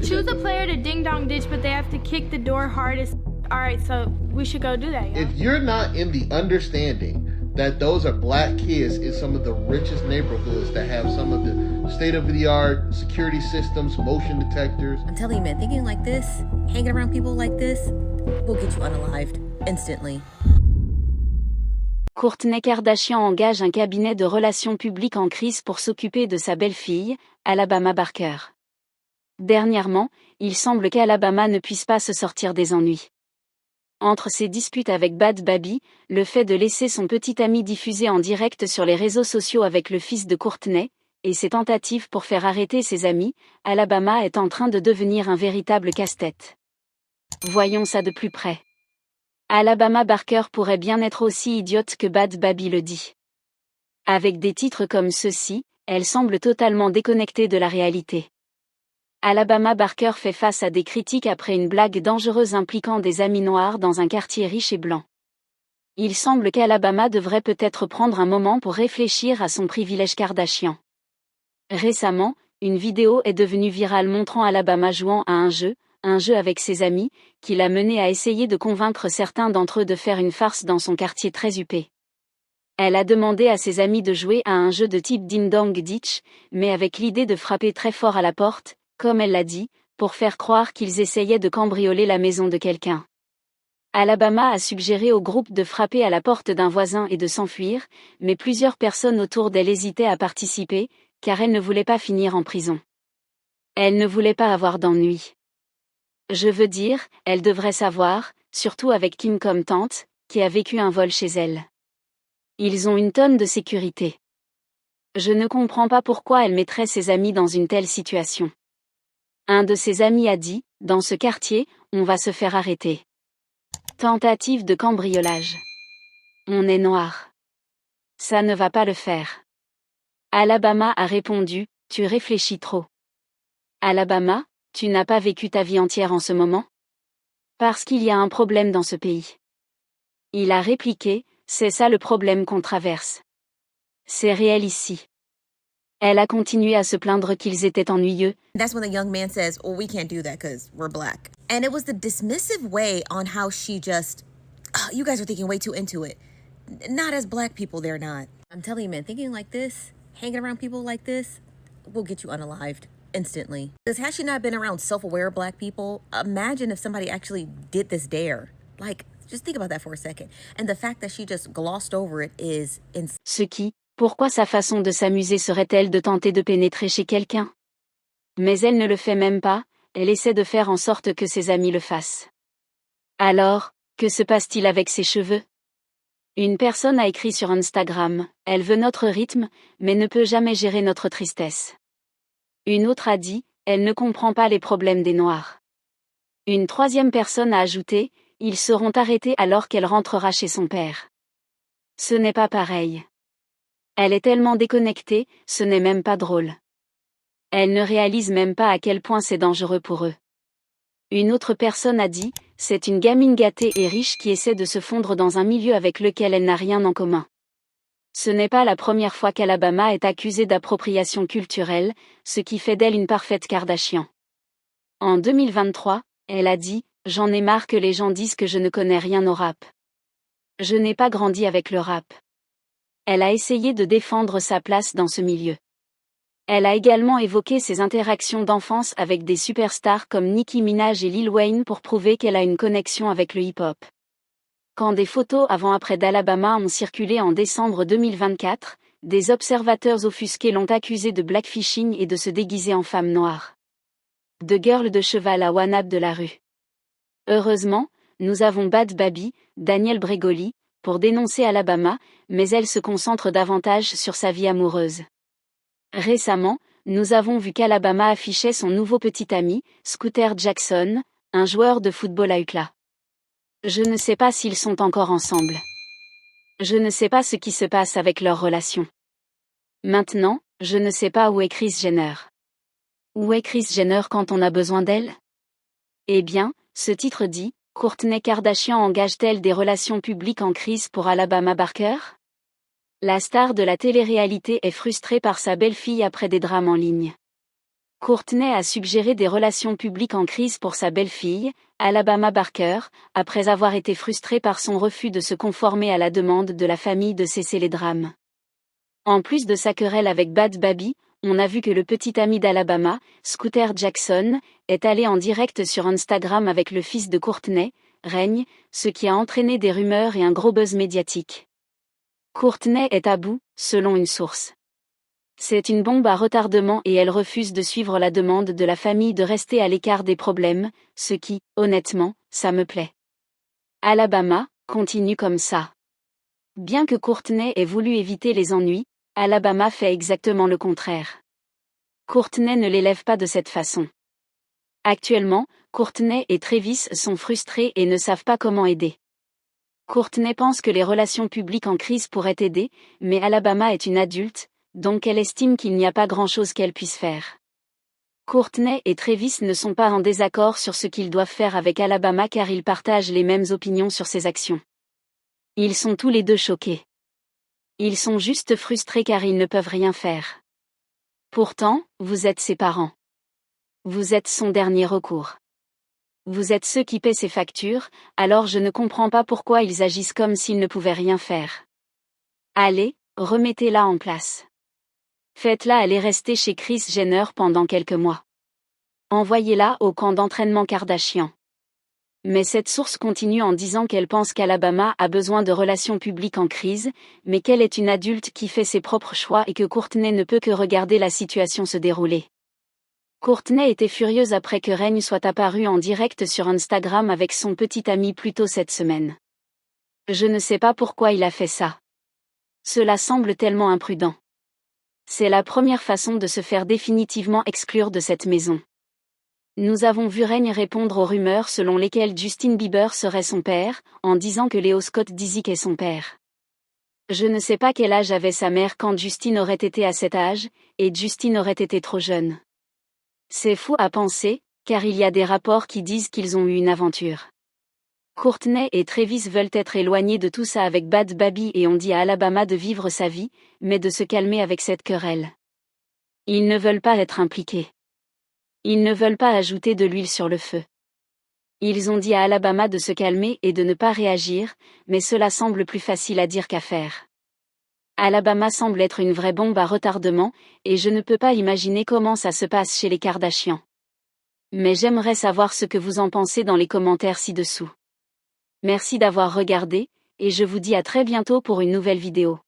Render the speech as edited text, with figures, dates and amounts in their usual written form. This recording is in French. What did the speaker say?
Choose a player to ding dong ditch, but they have to kick the door hardest. All right, so we should go do that. Yeah? If you're not in the understanding that those are black kids in some of the richest neighborhoods that have some of the state-of-the-art security systems, motion detectors. I'm telling you, man, thinking like this, hanging around people like this, will get you unalived instantly. Kourtney Kardashian engage un cabinet de relations publiques en crise pour s'occuper de sa belle-fille, Alabama Barker. Dernièrement, il semble qu'Alabama ne puisse pas se sortir des ennuis. Entre ses disputes avec Bhad Bhabie, le fait de laisser son petit ami diffuser en direct sur les réseaux sociaux avec le fils de Kourtney, et ses tentatives pour faire arrêter ses amis, Alabama est en train de devenir un véritable casse-tête. Voyons ça de plus près. Alabama Barker pourrait bien être aussi idiote que Bhad Bhabie le dit. Avec des titres comme ceux-ci, elle semble totalement déconnectée de la réalité. Alabama Barker fait face à des critiques après une blague dangereuse impliquant des amis noirs dans un quartier riche et blanc. Il semble qu'Alabama devrait peut-être prendre un moment pour réfléchir à son privilège Kardashian. Récemment, une vidéo est devenue virale montrant Alabama jouant à un jeu avec ses amis, qui l'a mené à essayer de convaincre certains d'entre eux de faire une farce dans son quartier très huppé. Elle a demandé à ses amis de jouer à un jeu de type Ding Dong Ditch, mais avec l'idée de frapper très fort à la porte, comme elle l'a dit, pour faire croire qu'ils essayaient de cambrioler la maison de quelqu'un. Alabama a suggéré au groupe de frapper à la porte d'un voisin et de s'enfuir, mais plusieurs personnes autour d'elle hésitaient à participer, car elle ne voulait pas finir en prison. Elle ne voulait pas avoir d'ennui. Je veux dire, elle devrait savoir, surtout avec Kim comme tante, qui a vécu un vol chez elle. Ils ont une tonne de sécurité. Je ne comprends pas pourquoi elle mettrait ses amis dans une telle situation. Un de ses amis a dit, dans ce quartier, on va se faire arrêter. Tentative de cambriolage. On est noir. Ça ne va pas le faire. Alabama a répondu, tu réfléchis trop. Alabama, tu n'as pas vécu ta vie entière en ce moment? Parce qu'il y a un problème dans ce pays. Il a répliqué, c'est ça le problème qu'on traverse. C'est réel ici. Elle a continué à se plaindre qu'ils étaient ennuyeux. That's when the young man says, well, we can't do that because we're black. And it was the dismissive way on how she just, oh, you guys are thinking way too into it. Not as black people, they're not. I'm telling you, man, thinking like this, hanging around people like this, will get you unalived instantly. Because had she not been around self-aware black people, imagine if somebody actually did this dare. Like, just think about that for a second. And the fact that she just glossed over it is insane. Ce qui, pourquoi sa façon de s'amuser serait-elle de tenter de pénétrer chez quelqu'un? Mais elle ne le fait même pas, elle essaie de faire en sorte que ses amis le fassent. Alors, que se passe-t-il avec ses cheveux? Une personne a écrit sur Instagram, elle veut notre rythme, mais ne peut jamais gérer notre tristesse. Une autre a dit, elle ne comprend pas les problèmes des Noirs. Une troisième personne a ajouté, ils seront arrêtés alors qu'elle rentrera chez son père. Ce n'est pas pareil. Elle est tellement déconnectée, ce n'est même pas drôle. Elle ne réalise même pas à quel point c'est dangereux pour eux. Une autre personne a dit, c'est une gamine gâtée et riche qui essaie de se fondre dans un milieu avec lequel elle n'a rien en commun. Ce n'est pas la première fois qu'Alabama est accusée d'appropriation culturelle, ce qui fait d'elle une parfaite Kardashian. En 2023, elle a dit, j'en ai marre que les gens disent que je ne connais rien au rap. Je n'ai pas grandi avec le rap. Elle a essayé de défendre sa place dans ce milieu. Elle a également évoqué ses interactions d'enfance avec des superstars comme Nicki Minaj et Lil Wayne pour prouver qu'elle a une connexion avec le hip-hop. Quand des photos avant-après d'Alabama ont circulé en décembre 2024, des observateurs offusqués l'ont accusée de blackfishing et de se déguiser en femme noire. De girl de cheval à one-up de la rue. Heureusement, nous avons Bhad Bhabie, Danielle Bregoli, pour dénoncer Alabama, mais elle se concentre davantage sur sa vie amoureuse. Récemment, nous avons vu qu'Alabama affichait son nouveau petit ami, Scooter Jackson, un joueur de football à UCLA. Je ne sais pas s'ils sont encore ensemble. Je ne sais pas ce qui se passe avec leur relation. Maintenant, je ne sais pas où est Kris Jenner. Où est Kris Jenner quand on a besoin d'elle? Eh bien, ce titre dit, Kourtney Kardashian engage-t-elle des relations publiques en crise pour Alabama Barker? La star de la télé-réalité est frustrée par sa belle-fille après des drames en ligne. Courtney a suggéré des relations publiques en crise pour sa belle-fille, Alabama Barker, après avoir été frustrée par son refus de se conformer à la demande de la famille de cesser les drames. En plus de sa querelle avec Bad Baby, on a vu que le petit ami d'Alabama, Scooter Jackson, est allé en direct sur Instagram avec le fils de Courtney, Règne, ce qui a entraîné des rumeurs et un gros buzz médiatique. Courtney est à bout, selon une source. C'est une bombe à retardement et elle refuse de suivre la demande de la famille de rester à l'écart des problèmes, ce qui, honnêtement, ça me plaît. Alabama, continue comme ça. Bien que Courtney ait voulu éviter les ennuis, Alabama fait exactement le contraire. Courtney ne l'élève pas de cette façon. Actuellement, Courtney et Travis sont frustrés et ne savent pas comment aider. Courtney pense que les relations publiques en crise pourraient aider, mais Alabama est une adulte, donc elle estime qu'il n'y a pas grand-chose qu'elle puisse faire. Courtney et Travis ne sont pas en désaccord sur ce qu'ils doivent faire avec Alabama car ils partagent les mêmes opinions sur ses actions. Ils sont tous les deux choqués. Ils sont juste frustrés car ils ne peuvent rien faire. Pourtant, vous êtes ses parents. Vous êtes son dernier recours. Vous êtes ceux qui paient ses factures, alors je ne comprends pas pourquoi ils agissent comme s'ils ne pouvaient rien faire. Allez, remettez-la en place. Faites-la aller rester chez Kris Jenner pendant quelques mois. Envoyez-la au camp d'entraînement Kardashian. Mais cette source continue en disant qu'elle pense qu'Alabama a besoin de relations publiques en crise, mais qu'elle est une adulte qui fait ses propres choix et que Courtney ne peut que regarder la situation se dérouler. Courtney était furieuse après que Règne soit apparu en direct sur Instagram avec son petit ami plus tôt cette semaine. Je ne sais pas pourquoi il a fait ça. Cela semble tellement imprudent. C'est la première façon de se faire définitivement exclure de cette maison. Nous avons vu Règne répondre aux rumeurs selon lesquelles Justin Bieber serait son père, en disant que Léo Scott Disick est son père. Je ne sais pas quel âge avait sa mère quand Justin aurait été à cet âge, et Justin aurait été trop jeune. C'est fou à penser, car il y a des rapports qui disent qu'ils ont eu une aventure. Courtney et Travis veulent être éloignés de tout ça avec Bad Baby et on dit à Alabama de vivre sa vie, mais de se calmer avec cette querelle. Ils ne veulent pas être impliqués. Ils ne veulent pas ajouter de l'huile sur le feu. Ils ont dit à Alabama de se calmer et de ne pas réagir, mais cela semble plus facile à dire qu'à faire. Alabama semble être une vraie bombe à retardement, et je ne peux pas imaginer comment ça se passe chez les Kardashians. Mais j'aimerais savoir ce que vous en pensez dans les commentaires ci-dessous. Merci d'avoir regardé, et je vous dis à très bientôt pour une nouvelle vidéo.